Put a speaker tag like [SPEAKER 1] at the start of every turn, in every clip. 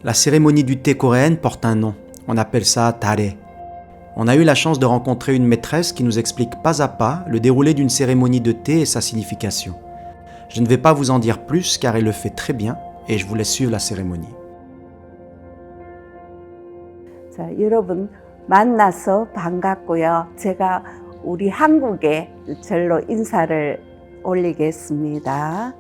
[SPEAKER 1] La cérémonie du thé coréenne porte un nom. On appelle ça tare. On a eu la chance de rencontrer une maîtresse qui nous explique pas à pas le déroulé d'une cérémonie de thé et sa signification. Je ne vais pas vous en dire plus car elle le fait très bien et je vous laisse suivre la cérémonie.
[SPEAKER 2] 자, 여러분 만나서 반갑고요. 제가 우리 한국의 절로 인사를 올리겠습니다.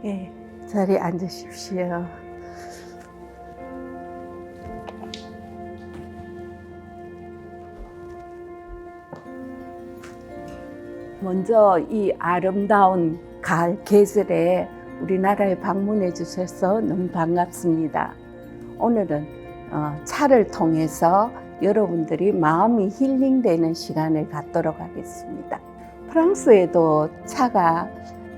[SPEAKER 2] 예, 자리에 앉으십시오. 먼저 이 아름다운 가을 계절에 우리나라에 방문해 주셔서 너무 반갑습니다. 오늘은 차를 통해서 여러분들이 마음이 힐링되는 시간을 갖도록 하겠습니다. 프랑스에도 차가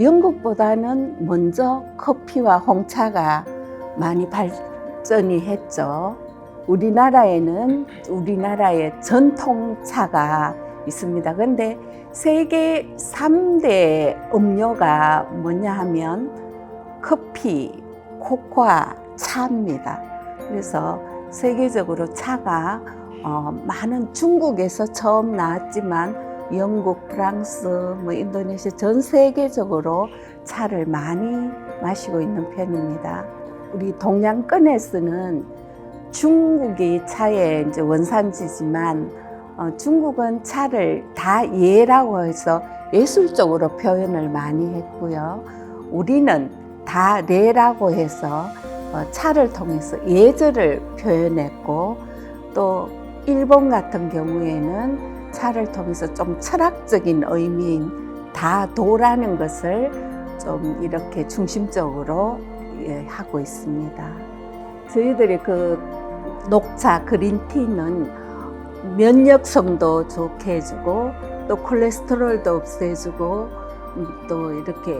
[SPEAKER 2] 영국보다는 먼저 커피와 홍차가 많이 발전이 했죠. 우리나라에는 우리나라의 전통차가 있습니다. 근데 세계 3대 음료가 뭐냐 하면 커피, 코코아, 차입니다. 그래서 세계적으로 차가 많은 중국에서 처음 나왔지만 영국, 프랑스, 인도네시아 전 세계적으로 차를 많이 마시고 있는 편입니다. 우리 동양권에서는 중국이 차의 이제 원산지지만 중국은 차를 다 예라고 해서 예술적으로 표현을 많이 했고요. 우리는 다 레라고 해서 차를 통해서 예절을 표현했고, 또 일본 같은 경우에는 차를 통해서 좀 철학적인 의미인 다도라는 것을 좀 이렇게 중심적으로 하고 있습니다. 저희들이 그 녹차 그린티는 면역성도 좋게 해주고 또 콜레스테롤도 없애주고 또 이렇게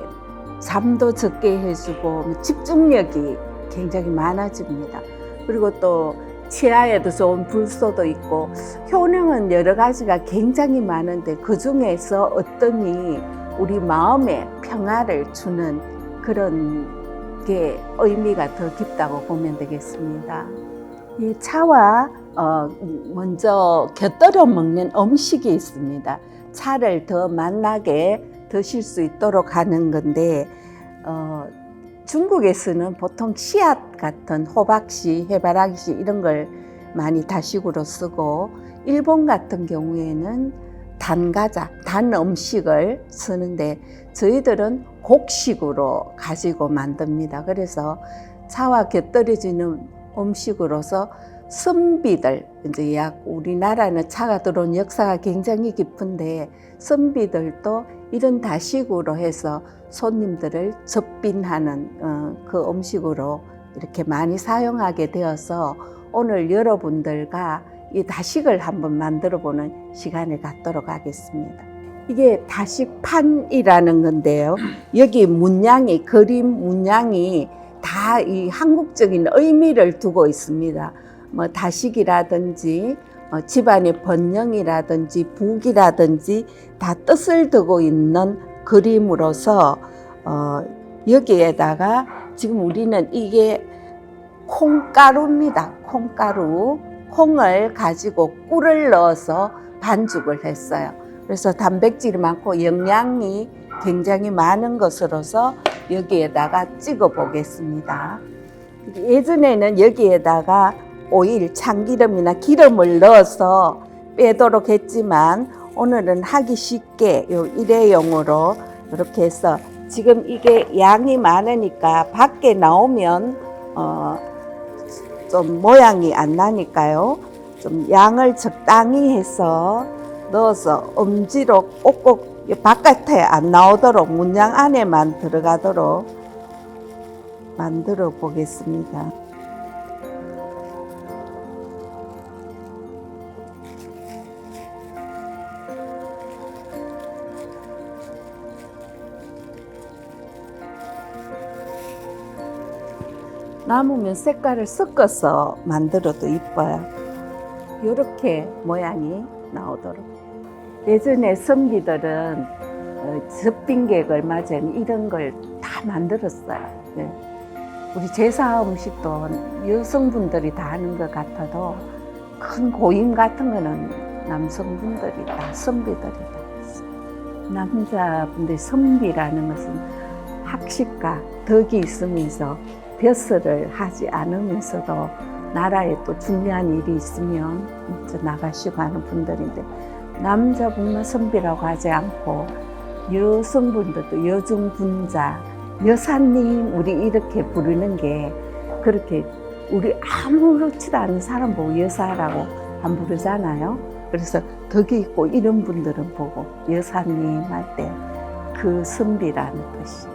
[SPEAKER 2] 잠도 적게 해주고 집중력이 굉장히 많아집니다. 그리고 또 치아에도 좋은 불소도 있고 효능은 여러 가지가 굉장히 많은데 그 중에서 어떤이 우리 마음에 평화를 주는 그런 게 의미가 더 깊다고 보면 되겠습니다. 이 차와 먼저 곁들여 먹는 음식이 있습니다. 차를 더 맛나게 드실 수 있도록 하는 건데 중국에서는 보통 씨앗 같은 호박씨, 해바라기씨 이런 걸 많이 다식으로 쓰고, 일본 같은 경우에는 단과자, 단 음식을 쓰는데 저희들은 곡식으로 가지고 만듭니다. 그래서 차와 곁들여지는 음식으로서 선비들, 이제 약 우리나라는 차가 들어온 역사가 굉장히 깊은데 선비들도 이런 다식으로 해서 손님들을 접빈하는 그 음식으로 이렇게 많이 사용하게 되어서 오늘 여러분들과 이 다식을 한번 만들어 보는 시간을 갖도록 하겠습니다. 이게 다식판이라는 건데요. 여기 문양이, 그림 문양이 다 이 한국적인 의미를 두고 있습니다. 뭐 다식이라든지 집안의 번영이라든지 북이라든지 다 뜻을 두고 있는 그림으로서 여기에다가 지금 우리는 이게 콩가루입니다. 콩가루, 콩을 가지고 꿀을 넣어서 반죽을 했어요. 그래서 단백질이 많고 영양이 굉장히 많은 것으로서 여기에다가 찍어 보겠습니다. 예전에는 여기에다가 오일, 참기름이나 기름을 넣어서 빼도록 했지만 오늘은 하기 쉽게 일회용으로 이렇게 해서, 지금 이게 양이 많으니까 밖에 나오면 좀 모양이 안 나니까요. 좀 양을 적당히 해서 넣어서 엄지로 꼭꼭 바깥에 안 나오도록 문양 안에만 들어가도록 만들어 보겠습니다. 남으면 색깔을 섞어서 만들어도 이뻐요. 이렇게 모양이 나오도록. 예전에 선비들은 젖빈객을 맞은 이런 걸 다 만들었어요. 네. 우리 제사 음식도 여성분들이 다 하는 것 같아도 큰 고임 같은 거는 남성분들이다, 선비들이다. 남자분들 선비라는 것은 학식과 덕이 있으면서 벼슬을 하지 않으면서도 나라에 또 중요한 일이 있으면 나가시고 하는 분들인데, 남자분만 선비라고 하지 않고 여성분들도 여중분자, 여사님 우리 이렇게 부르는 게, 그렇게 우리 아무렇지도 않은 사람 보고 여사라고 안 부르잖아요. 그래서 덕이 있고 이런 분들은 보고 여사님 할 때 그 선비라는 뜻이.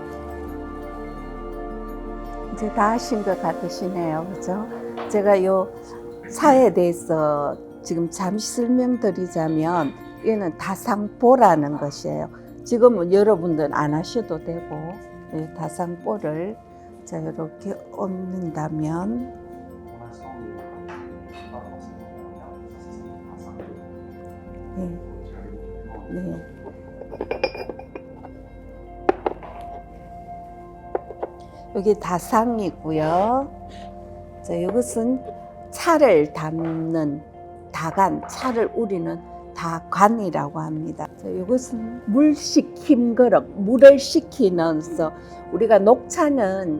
[SPEAKER 2] 이제 다 하신 것 같으시네요. 그죠? 제가 요 사에 대해서 지금 잠시 설명드리자면, 얘는 다상보라는 것이에요. 지금은 여러분들 안 하셔도 되고, 다상보를 자 이렇게 얹는다면, 네. 네. 여기 다상이고요. 자, 이것은 차를 담는 다간, 차를 우리는 다관이라고 합니다. 자, 이것은 물 식힘 그릇, 물을 식히면서, 우리가 녹차는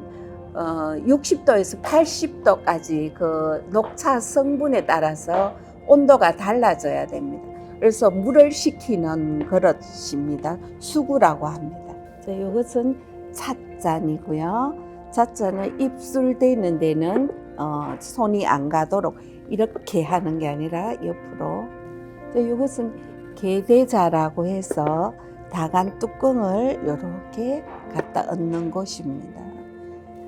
[SPEAKER 2] 60도에서 80도까지 그 녹차 성분에 따라서 온도가 달라져야 됩니다. 그래서 물을 식히는 그릇입니다. 수구라고 합니다. 자, 이것은 찻잔이고요. 찻잔은 입술대는 데는 손이 안 가도록 이렇게 하는 게 아니라 옆으로. 자, 이것은 개대자라고 해서 다간 뚜껑을 이렇게 갖다 얹는 곳입니다.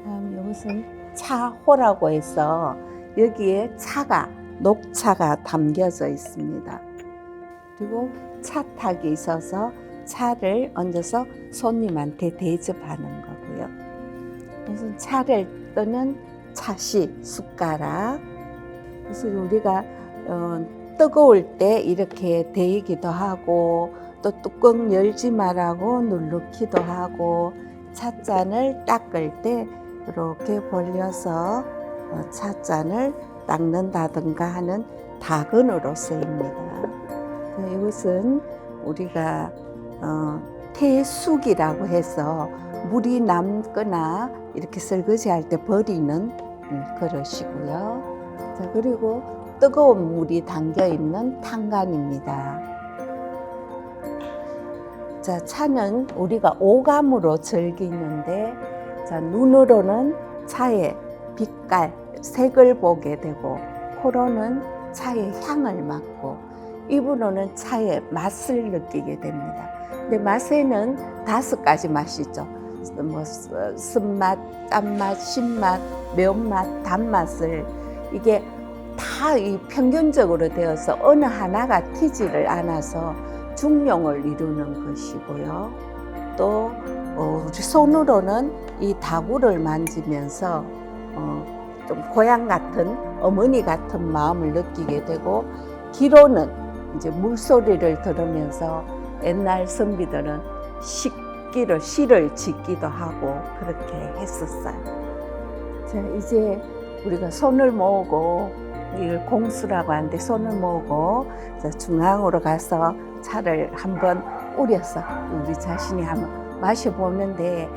[SPEAKER 2] 다음 이것은 차호라고 해서 여기에 차가, 녹차가 담겨져 있습니다. 그리고 차탁이 있어서 차를 얹어서 손님한테 대접하는 거고요. 무슨 차를 뜨는 차시, 숟가락. 그래서 우리가 뜨거울 때 이렇게 데이기도 하고, 또 뚜껑 열지 말라고 누르기도 하고, 찻잔을 닦을 때 이렇게 벌려서 찻잔을 닦는다든가 하는 다근으로 쓰입니다. 이것은 우리가 태숙이라고 해서 물이 남거나 이렇게 설거지할 때 버리는 그릇이고요. 자, 그리고 뜨거운 물이 담겨 있는 탕간입니다. 자, 차는 우리가 오감으로 즐기는데, 자, 눈으로는 차의 빛깔, 색을 보게 되고, 코로는 차의 향을 맡고, 입으로는 차의 맛을 느끼게 됩니다. 근데 맛에는 5가지 맛이 있죠. 뭐 쓴맛, 짠맛, 신맛, 매운맛, 단맛을, 이게 다 이 평균적으로 되어서 어느 하나가 튀지를 않아서 중용을 이루는 것이고요. 또 우리 손으로는 이 다구를 만지면서 좀 고향 같은, 어머니 같은 마음을 느끼게 되고, 귀로는 이제 물소리를 들으면서 옛날 선비들은 시를 짓기도 하고 그렇게 했었어요. 자, 이제 우리가 손을 모으고, 이걸 공수라고 하는데, 손을 모으고 자, 중앙으로 가서 차를 한번 우려서 우리 자신이 한번 마셔보는데,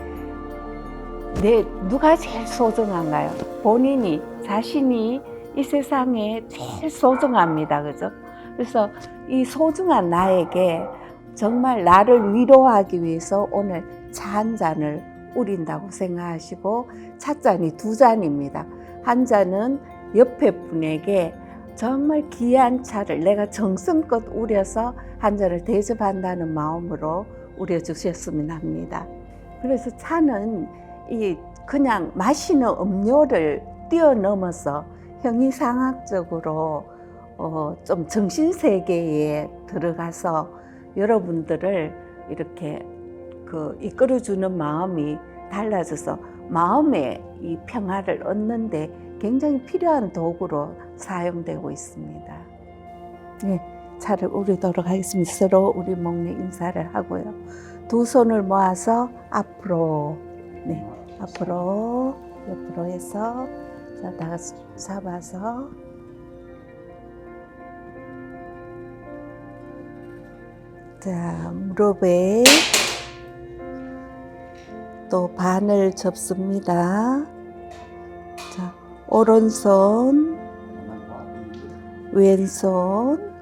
[SPEAKER 2] 누가 제일 소중한가요? 본인이, 자신이 이 세상에 제일 소중합니다. 그죠? 그래서 이 소중한 나에게 정말 나를 위로하기 위해서 오늘 차 한 잔을 우린다고 생각하시고, 찻잔이 2잔입니다. 한 잔은 옆에 분에게 정말 귀한 차를 내가 정성껏 우려서 한 잔을 대접한다는 마음으로 우려주셨으면 합니다. 그래서 차는 이 그냥 마시는 음료를 뛰어넘어서 형이상학적으로 좀 정신세계에 들어가서 여러분들을 이렇게 이끌어주는 마음이 달라져서 마음의 이 평화를 얻는데 굉장히 필요한 도구로 사용되고 있습니다. 네, 차를 우리도록 하겠습니다. 서로 우리 목례 인사를 하고요. 두 손을 모아서 앞으로, 네, 앞으로, 옆으로 해서 자, 다 같이 잡아서 자, 무릎에 또 반을 접습니다. 자, 오른손, 왼손.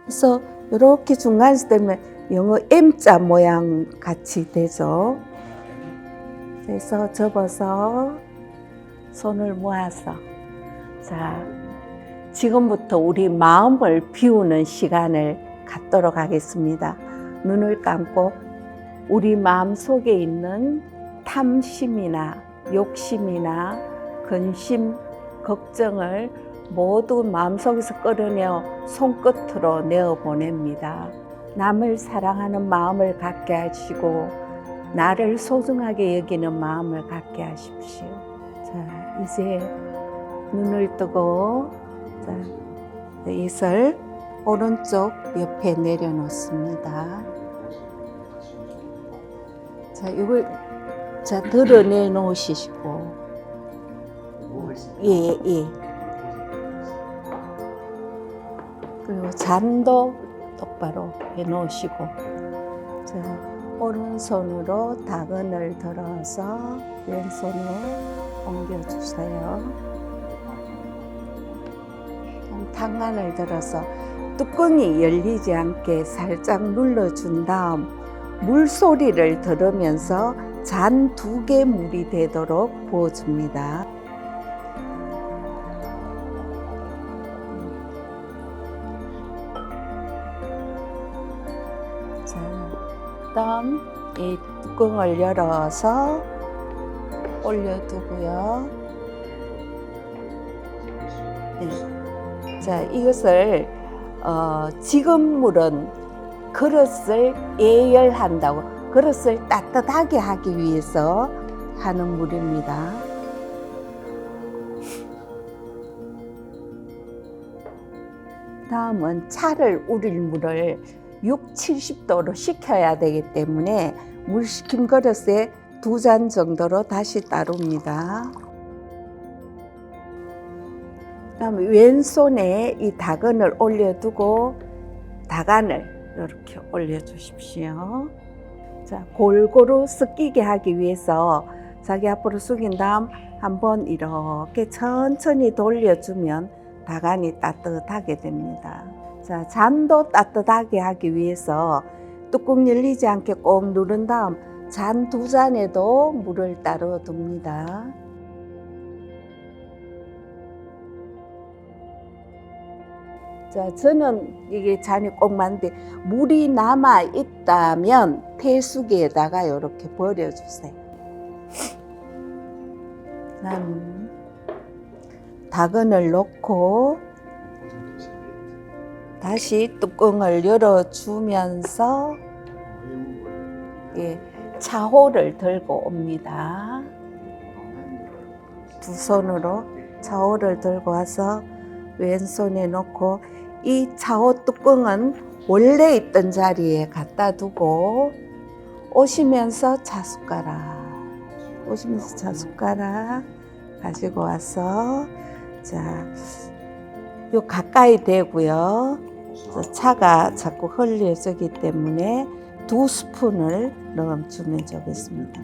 [SPEAKER 2] 그래서 이렇게 중간에서 되면 영어 M자 모양 같이 되죠. 그래서 접어서 손을 모아서 자, 지금부터 우리 마음을 비우는 시간을 갖도록 하겠습니다. 눈을 감고 우리 마음 속에 있는 탐심이나 욕심이나 근심, 걱정을 모두 마음속에서 끌어내어 손끝으로 내어보냅니다. 남을 사랑하는 마음을 갖게 하시고 나를 소중하게 여기는 마음을 갖게 하십시오. 자, 이제 눈을 뜨고 자, 이슬 오른쪽 옆에 내려놓습니다. 자, 이걸 자 드러내 놓으시고 예. 그리고 잔도 똑바로 해 놓으시고 자, 오른손으로 다근을 들어서 왼손으로 옮겨주세요. 당간을 들어서 뚜껑이 열리지 않게 살짝 눌러준 다음 물소리를 들으면서 잔 2개 물이 되도록 부어줍니다. 자, 다음 이 뚜껑을 열어서 올려두고요. 네. 자, 이것을 지금 물은 그릇을 예열한다고 그릇을 따뜻하게 하기 위해서 하는 물입니다. 다음은 차를 우릴 물을 60-70도로 식혀야 되기 때문에 물 식힌 그릇에 2잔 정도로 다시 따릅니다. 그다음에 왼손에 이 다근을 올려두고 다간을 이렇게 올려주십시오. 자, 골고루 섞이게 하기 위해서 자기 앞으로 숙인 다음 한번 이렇게 천천히 돌려주면 다간이 따뜻하게 됩니다. 자, 잔도 따뜻하게 하기 위해서 뚜껑 열리지 않게 꼭 누른 다음 잔 2잔에도 물을 따로 둡니다. 자, 저는 이게 잔이 꼭 맞는데 물이 남아 있다면 폐수기에다가 이렇게 버려주세요. 다근을 넣고 다시 뚜껑을 열어주면서 예, 차호를 들고 옵니다. 2손으로 차호를 들고 와서 왼손에 놓고 이 차호 뚜껑은 원래 있던 자리에 갖다 두고 오시면서 차숟가락 가지고 와서 자, 요 가까이 대고요. 차가 자꾸 흘려지기 때문에 2스푼을 넣어주면 좋겠습니다.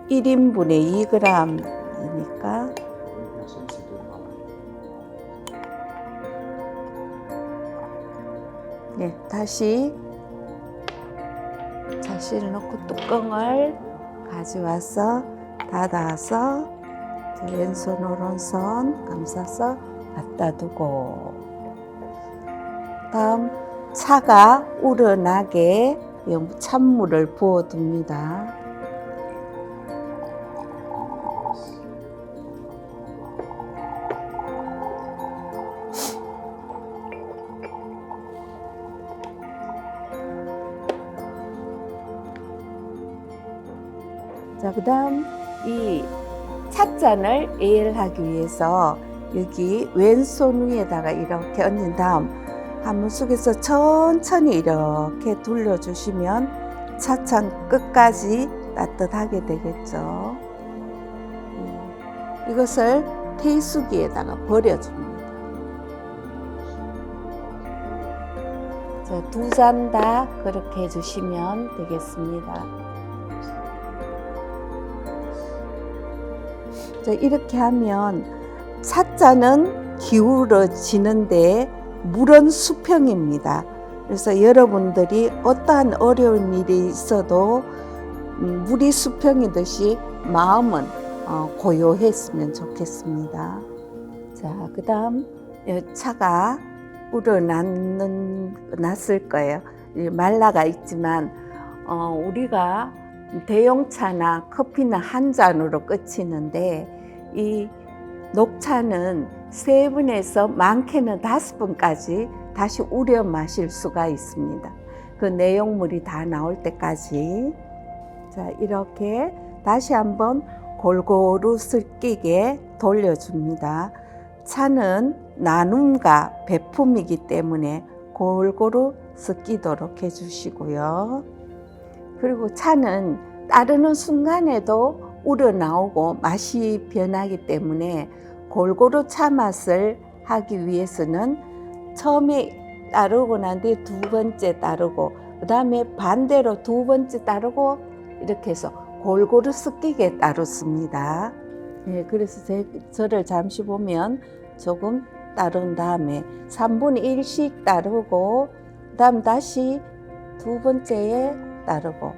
[SPEAKER 2] 1인분에 2g이니까 네, 다시 자시를 넣고 뚜껑을 가져와서 닫아서 왼손 오른손 감싸서 갖다 두고 다음 차가 우러나게 찬물을 부어둡니다. 자, 그다음 이 찻잔을 예열하기 위해서 여기 왼손 위에다가 이렇게 얹은 다음 한문 속에서 천천히 이렇게 돌려주시면 차찬 끝까지 따뜻하게 되겠죠. 이것을 테이수기에다가 버려줍니다. 두 잔 다 그렇게 해주시면 되겠습니다. 자, 이렇게 하면 찻잔은 기울어지는데 물은 수평입니다. 그래서 여러분들이 어떠한 어려운 일이 있어도 물이 수평이듯이 마음은 고요했으면 좋겠습니다. 자, 그 다음 차가 우러났을 거예요. 말라가 있지만 우리가 대용차나 커피는 한 잔으로 끝이는데 이 녹차는 3번에서 많게는 5번까지 다시 우려 마실 수가 있습니다. 그 내용물이 다 나올 때까지. 자, 이렇게 다시 한번 골고루 섞이게 돌려줍니다. 차는 나눔과 배품이기 때문에 골고루 섞이도록 해주시고요. 그리고 차는 따르는 순간에도 우러나오고 맛이 변하기 때문에 골고루 차 맛을 하기 위해서는 처음에 따르고 난 뒤에 2번째 따르고 그 다음에 반대로 2번째 따르고 이렇게 해서 골고루 섞이게 따르습니다. 네, 그래서 저를 잠시 보면 조금 따른 다음에 3분의 1씩 따르고 그 다음 다시 2번째에 따르고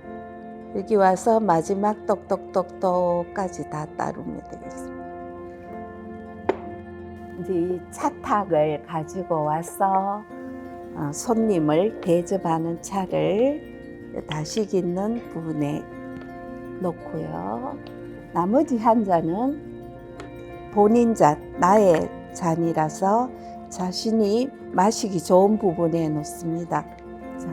[SPEAKER 2] 여기 와서 마지막 똑똑똑똑까지 다 따르면 되겠습니다. 이제 이 차탁을 가지고 와서 손님을 대접하는 차를 다식 있는 부분에 놓고요. 나머지 한 잔은 본인 잔, 나의 잔이라서 자신이 마시기 좋은 부분에 놓습니다. 자,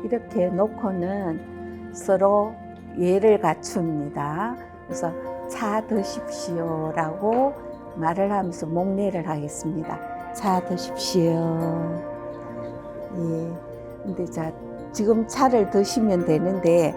[SPEAKER 2] 이렇게 놓고는 서로 예를 갖춥니다. 그래서 차 드십시오라고 말을 하면서 목례를 하겠습니다. 차 드십시오. 예. 근데 자, 지금 차를 드시면 되는데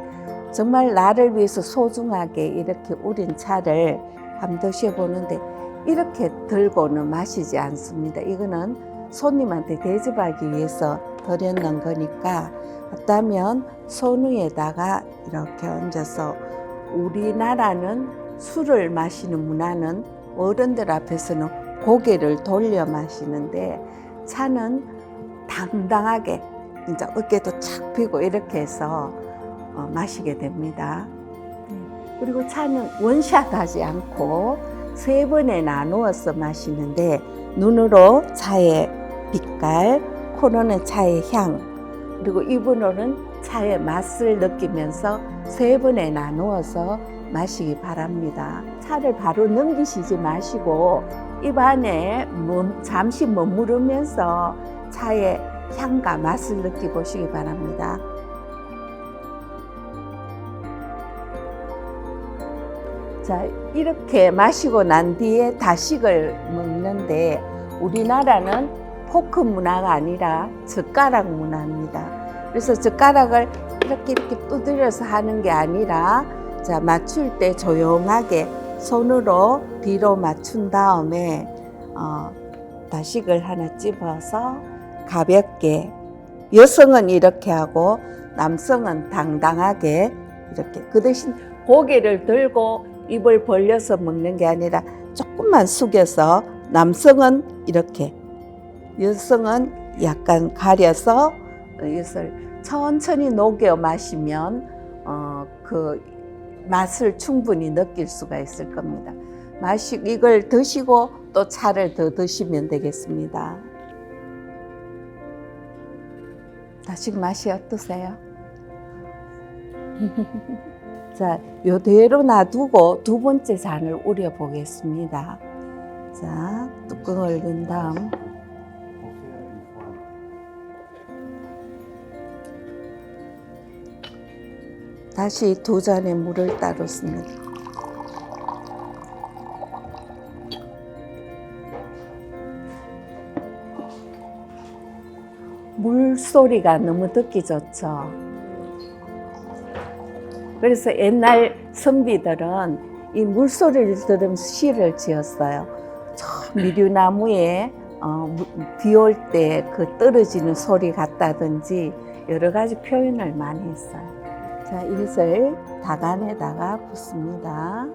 [SPEAKER 2] 정말 나를 위해서 소중하게 이렇게 우린 차를 한번 드셔보는데 이렇게 들고는 마시지 않습니다. 이거는 손님한테 대접하기 위해서 드렸는 거니까 어떠면 손 위에다가 이렇게 얹어서 우리나라는 술을 마시는 문화는 어른들 앞에서는 고개를 돌려 마시는데 차는 당당하게 이제 어깨도 착 펴고 이렇게 해서 마시게 됩니다. 그리고 차는 원샷 하지 않고 3번에 나누어서 마시는데 눈으로 차의 빛깔, 코로는 차의 향, 그리고 입으로는 차의 맛을 느끼면서 3번에 나누어서 마시기 바랍니다. 차를 바로 넘기시지 마시고 입 안에 잠시 머무르면서 차의 향과 맛을 느껴보시기 바랍니다. 자, 이렇게 마시고 난 뒤에 다식을 먹는데 우리나라는 포크 문화가 아니라 젓가락 문화입니다. 그래서 젓가락을 이렇게 두드려서 하는 게 아니라 자, 맞출 때 조용하게 손으로 뒤로 맞춘 다음에 다식을 하나 집어서 가볍게, 여성은 이렇게 하고 남성은 당당하게 이렇게, 그 대신 고개를 들고 입을 벌려서 먹는 게 아니라 조금만 숙여서 남성은 이렇게, 여성은 약간 가려서 이것을 천천히 녹여 마시면 그 맛을 충분히 느낄 수가 있을 겁니다. 이걸 드시고 또 차를 더 드시면 되겠습니다. 다시 맛이 어떠세요? 자, 요대로 놔두고 2번째 잔을 우려 보겠습니다. 자, 뚜껑을 연 다음 다시 2잔의 물을 따로 씁니다. 물소리가 너무 듣기 좋죠. 그래서 옛날 선비들은 이 물소리를 들으면서 시를 지었어요. 저 미류나무에 비 올 때 그 떨어지는 소리 같다든지 여러 가지 표현을 많이 했어요. 자, 이것을 다간에다가 붓습니다.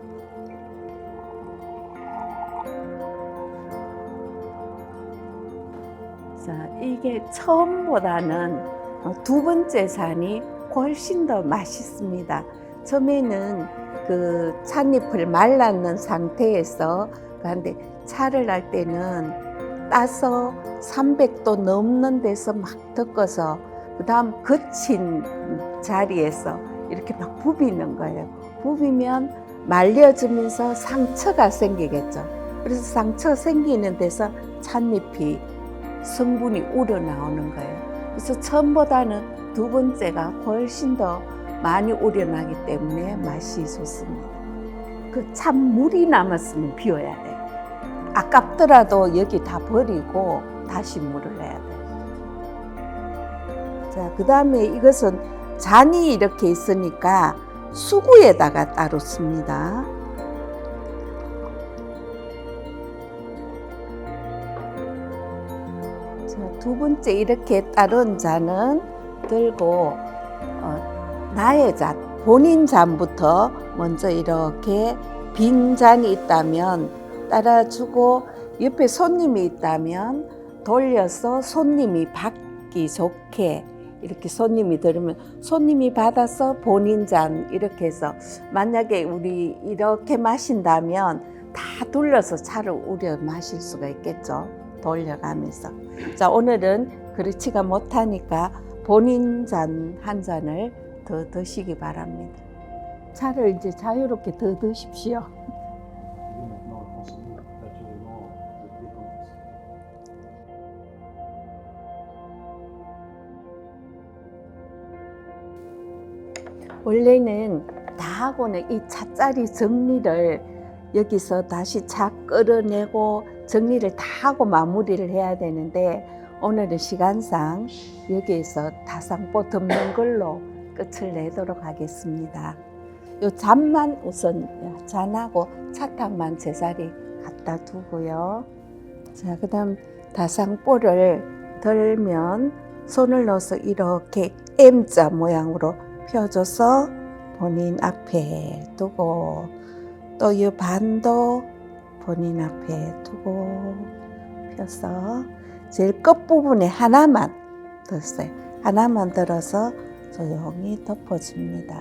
[SPEAKER 2] 자, 이게 처음보다는 두 번째 잔이 훨씬 더 맛있습니다. 처음에는 그 찻잎을 말랐는 상태에서 그런데 차를 할 때는 따서 300도 넘는 데서 막 덮어서 그 다음 거친 자리에서 이렇게 막 부비는 거예요. 부비면 말려지면서 상처가 생기겠죠. 그래서 상처 생기는 데서 찻잎이 성분이 우러나오는 거예요. 그래서 처음보다는 두 번째가 훨씬 더 많이 우러나기 때문에 맛이 좋습니다. 그 참 물이 남았으면 비워야 돼요. 아깝더라도 여기 다 버리고 다시 물을 내야 돼요. 자, 그 다음에 이것은 잔이 이렇게 있으니까 수구에다가 따로 씁니다. 자, 두 번째 이렇게 따른 잔은 들고 나의 잔, 본인 잔부터 먼저 이렇게 빈 잔이 있다면 따라주고 옆에 손님이 있다면 돌려서 손님이 받기 좋게 이렇게 손님이 들으면 손님이 받아서 본인 잔 이렇게 해서 만약에 우리 이렇게 마신다면 다 돌려서 차를 우려 마실 수가 있겠죠. 돌려가면서. 자, 오늘은 그렇지가 못하니까 본인 잔 한 잔을 더 드시기 바랍니다. 차를 이제 자유롭게 더 드십시오. 원래는 다 하고는 이 차짜리 정리를 여기서 다시 차 끌어내고 정리를 다 하고 마무리를 해야 되는데 오늘은 시간상 여기에서 다상포 덮는 걸로 끝을 내도록 하겠습니다. 요 잔만 우선 잔하고 차탕만 제자리 갖다 두고요. 자, 그 다음 다상포를 덜면 손을 넣어서 이렇게 M자 모양으로 펴줘서 본인 앞에 두고 또 이 반도 본인 앞에 두고 펴서 제일 끝부분에 하나만 들었어요. 하나만 들어서 조용히 덮어줍니다.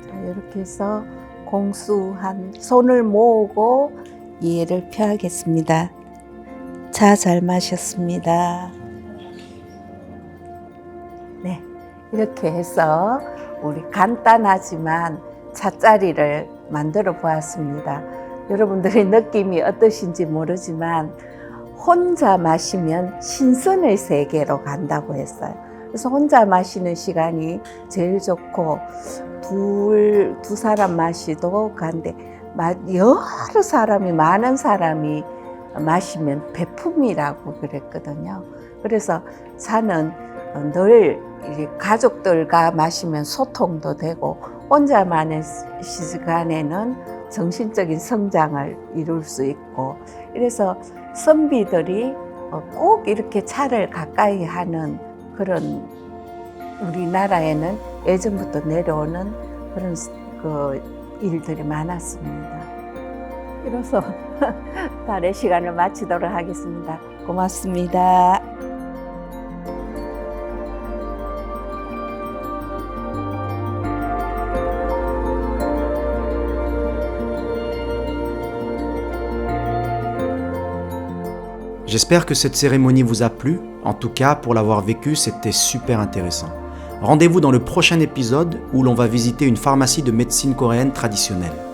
[SPEAKER 2] 자, 이렇게 해서 공수한 손을 모으고 이해를 펴야겠습니다. 차 잘 마셨습니다. 네, 이렇게 해서 우리 간단하지만 차짜리를 만들어 보았습니다. 여러분들의 느낌이 어떠신지 모르지만 혼자 마시면 신선의 세계로 간다고 했어요. 그래서 혼자 마시는 시간이 제일 좋고 두 사람 마시도 간데 여러 사람이 많은 사람이 마시면 배품이라고 그랬거든요. 그래서 차는 늘 가족들과 마시면 소통도 되고 혼자만의 시간에는 정신적인 성장을 이룰 수 있고 이래서 선비들이 꼭 이렇게 차를 가까이 하는 그런 우리나라에는 예전부터 내려오는 그런 일들이 많았습니다. 이로써 달의 시간을 마치도록 하겠습니다. 고맙습니다.
[SPEAKER 1] J'espère que cette cérémonie vous a plu. En tout cas, pour l'avoir vécu, c'était super intéressant. Rendez-vous dans le prochain épisode où l'on va visiter une pharmacie de médecine coréenne traditionnelle.